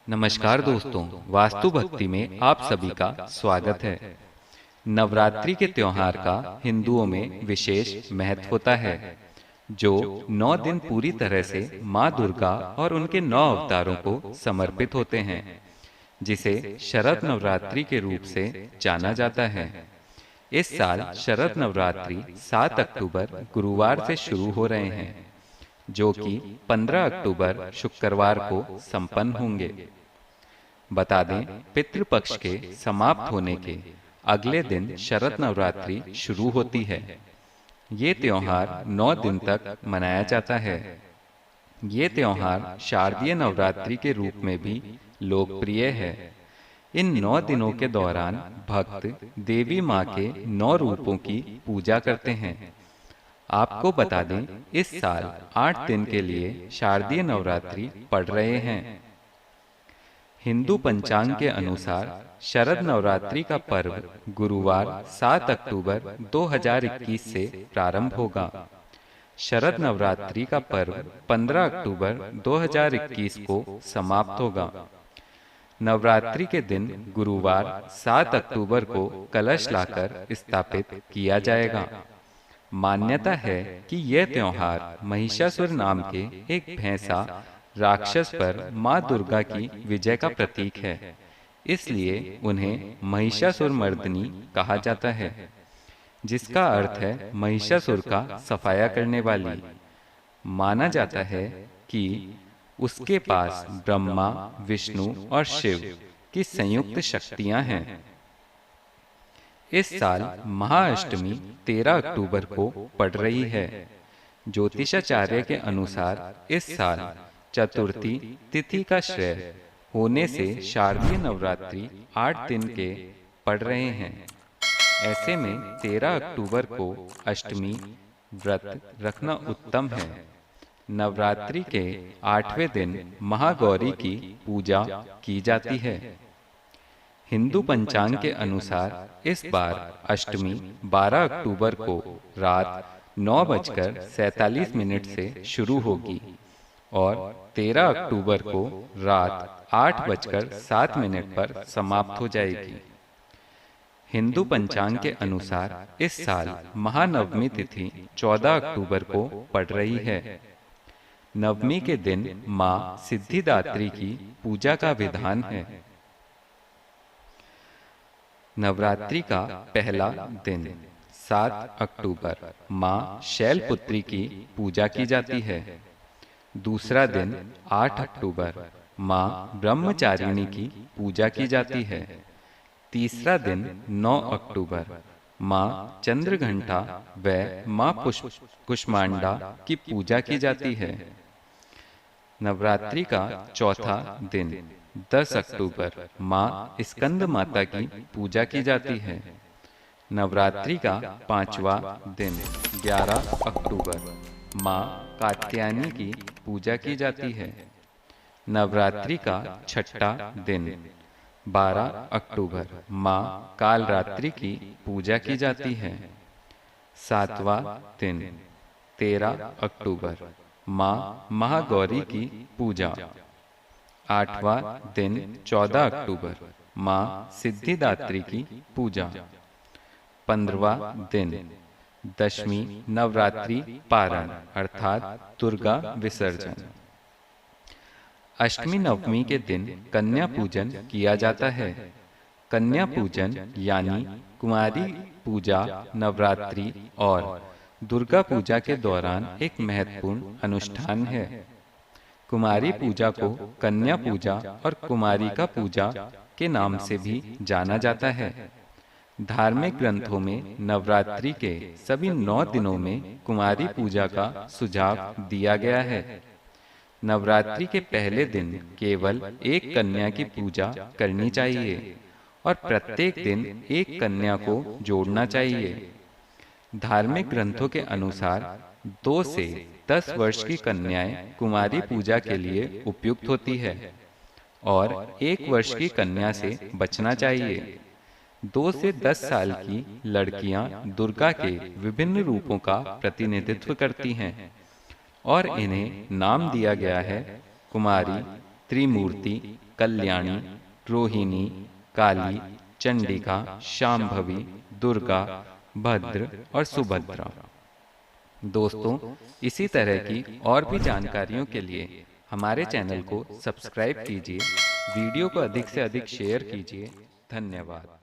नमस्कार दोस्तों, वास्तु भक्ति में आप सभी का स्वागत है। नवरात्रि के त्योहार का हिंदुओं में विशेष महत्व होता है, जो 9 दिन पूरी तरह से माँ दुर्गा और उनके 9 अवतारों को समर्पित होते हैं, जिसे शरद नवरात्रि के रूप से जाना जाता है। इस साल शरद नवरात्रि 7 अक्टूबर गुरुवार से शुरू हो रहे हैं, जो कि 15 अक्टूबर शुक्रवार को संपन्न होंगे। बता दें, पितृपक्ष के समाप्त होने के अगले दिन शरद नवरात्रि शुरू होती है। ये त्योहार 9 दिन तक मनाया जाता है। ये त्योहार शारदीय नवरात्रि के रूप में भी लोकप्रिय है। इन 9 दिनों के दौरान भक्त देवी माँ के 9 रूपों की पूजा करते हैं। आपको बता दें, इस साल 8 दिन के लिए शारदीय नवरात्रि पड़ रहे हैं। हिंदू पंचांग के अनुसार शरद नवरात्रि का पर्व गुरुवार 7 अक्टूबर 2021 से प्रारंभ होगा। शरद नवरात्रि का पर्व 15 अक्टूबर 2021 को समाप्त होगा। नवरात्रि के दिन गुरुवार 7 अक्टूबर को कलश लाकर स्थापित किया जाएगा। मान्यता है कि यह त्योहार महिषासुर नाम के एक भैंसा राक्षस पर माँ दुर्गा की विजय का प्रतीक है, इसलिए उन्हें महिषासुर मर्दिनी कहा जाता है, जिसका अर्थ है महिषासुर का सफाया करने वाली। माना जाता है कि उसके पास ब्रह्मा, विष्णु और शिव की संयुक्त शक्तियां हैं। इस साल महाअष्टमी 13 अक्टूबर को पड़ रही है। ज्योतिषाचार्य के अनुसार इस साल चतुर्थी तिथि का श्रेय होने से शारदीय नवरात्रि 8 दिन के पड़ रहे हैं। ऐसे में 13 अक्टूबर को अष्टमी व्रत रखना उत्तम है। नवरात्रि के 8वें दिन महागौरी की पूजा की जाती है। हिंदू पंचांग के अनुसार इस बार अष्टमी 12 अक्टूबर को रात 9:47 से शुरू होगी और 13 अक्टूबर को रात 8:07 पर समाप्त हो जाएगी। हिंदू पंचांग के अनुसार इस साल महानवमी तिथि 14 अक्टूबर को पड़ रही है। नवमी के दिन मां सिद्धिदात्री की पूजा का विधान है। नवरात्रि का पहला दिन 7 अक्टूबर मां शैलपुत्री की पूजा की जाती है। दूसरा दिन 8 अक्टूबर मां ब्रह्मचारिणी की पूजा की जाती है। तीसरा दिन 9 अक्टूबर मां चंद्रघंटा व मां कुष्मांडा की पूजा की जाती है। नवरात्रि का चौथा दिन 10 अक्टूबर मां स्कंद माता की पूजा की जाती है। नवरात्रि का 5वां दिन 11 अक्टूबर मां कात्यायनी की पूजा की जाती है। नवरात्रि का 6ठा दिन 12 अक्टूबर मां कालरात्रि की पूजा की जाती है। 7वां दिन 13 अक्टूबर मां महागौरी की पूजा। 8वां दिन 14 अक्टूबर मां सिद्धिदात्री की पूजा। 15वां दिन दशमी नवरात्रि पारण अर्थात दुर्गा विसर्जन। अष्टमी नवमी के दिन कन्या पूजन किया जाता है। कन्या पूजन यानी कुमारी पूजा नवरात्रि और दुर्गा पूजा के दौरान एक महत्वपूर्ण अनुष्ठान है। कुमारी पूजा को कन्या पूजा और कुमारी का पूजा के नाम से भी जाना जाता है। धार्मिक ग्रंथों में नवरात्रि के सभी 9 दिनों में कुमारी पूजा का सुझाव दिया गया है। नवरात्रि के पहले दिन केवल एक कन्या की पूजा करनी चाहिए और प्रत्येक दिन एक कन्या को जोड़ना चाहिए। धार्मिक ग्रंथों के अनुसार 2 से 10 वर्ष की कन्याएं कुमारी पूजा के लिए उपयुक्त होती है और 1 वर्ष की कन्या से बचना चाहिए। 2 से 10 साल की लड़कियां दुर्गा के विभिन्न रूपों का प्रतिनिधित्व करती हैं और इन्हें नाम दिया गया है कुमारी, त्रिमूर्ति, कल्याणी, रोहिणी, काली, चंडिका, शांभवी, दुर्गा, भद्र और सुभद्रा। दोस्तों, इसी तरह की और भी जानकारियों के लिए हमारे चैनल को सब्सक्राइब कीजिए, वीडियो को अधिक से अधिक शेयर कीजिए। धन्यवाद।